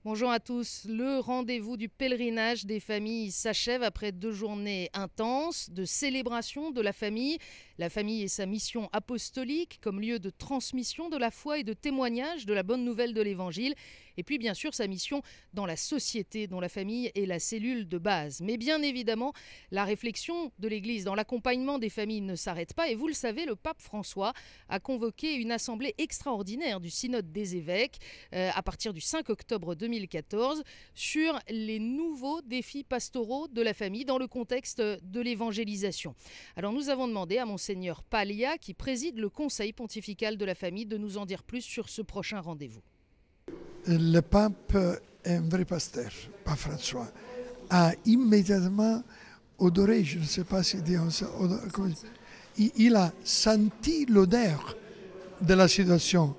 Bonjour à tous. Le rendez-vous du pèlerinage des familles s'achève après 2 journées intenses de célébration de la famille. La famille et sa mission apostolique comme lieu de transmission de la foi et de témoignage de la bonne nouvelle de l'Évangile. Et puis bien sûr sa mission dans la société dont la famille est la cellule de base. Mais bien évidemment, la réflexion de l'Église dans l'accompagnement des familles ne s'arrête pas. Et vous le savez, le pape François a convoqué une assemblée extraordinaire du synode des évêques à partir du 5 octobre 2014 sur les nouveaux défis pastoraux de la famille dans le contexte de l'évangélisation. Alors nous avons demandé à Monseigneur Paglia, qui préside le Conseil pontifical de la famille, de nous en dire plus sur ce prochain rendez-vous. Le pape est un vrai pasteur, Pape François, a immédiatement odoré, je ne sais pas si dire ça, il a senti l'odeur de la situation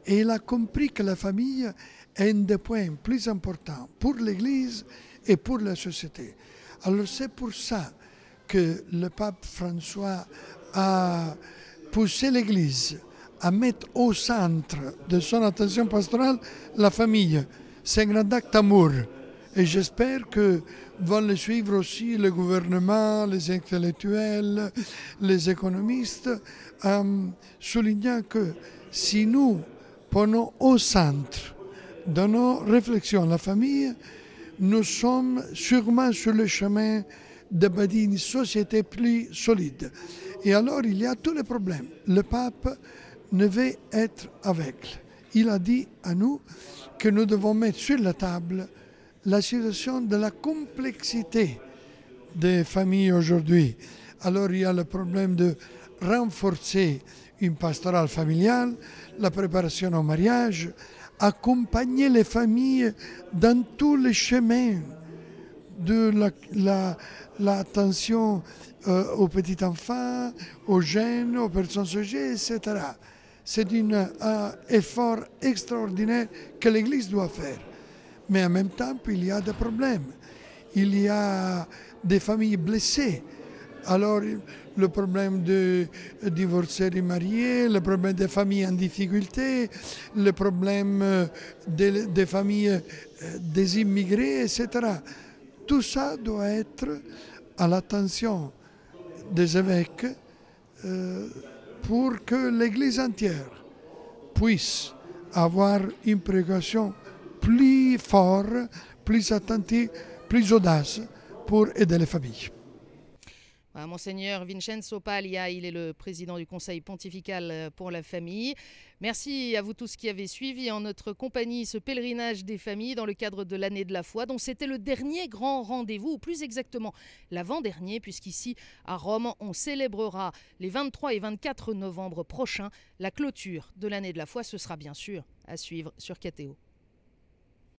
et il a compris que la famille est un des points plus importants pour l'Église et pour la société. Alors c'est pour ça que le pape François a poussé l'Église à mettre au centre de son attention pastorale la famille. C'est un grand acte d'amour. Et j'espère que vont le suivre aussi le gouvernement, les intellectuels, les économistes, soulignant que si nous prenons au centre de nos réflexions la famille, nous sommes sûrement sur le chemin de bâtir une société plus solide. Et alors il y a tous les problèmes. Le pape ne veut être aveugle. Il a dit à nous que nous devons mettre sur la table la situation de la complexité des familles aujourd'hui. Alors il y a le problème de renforcer une pastorale familiale, la préparation au mariage, accompagner les familles dans tous les chemins de l'attention aux petits enfants, aux jeunes, aux personnes âgées, etc. C'est un effort extraordinaire que l'Église doit faire. Mais en même temps, il y a des problèmes. Il y a des familles blessées. Alors, le problème de divorcés et mariés, le problème des familles en difficulté, le problème des familles des immigrés, etc. Tout ça doit être à l'attention des évêques pour que l'Église entière puisse avoir une préoccupation plus forte, plus attentive, plus audace pour aider les familles. Monseigneur Vincenzo Paglia, il est le président du Conseil pontifical pour la famille. Merci à vous tous qui avez suivi en notre compagnie ce pèlerinage des familles dans le cadre de l'année de la foi, dont c'était le dernier grand rendez-vous, ou plus exactement l'avant-dernier, puisqu'ici à Rome, on célébrera les 23 et 24 novembre prochains la clôture de l'année de la foi. Ce sera bien sûr à suivre sur KTO.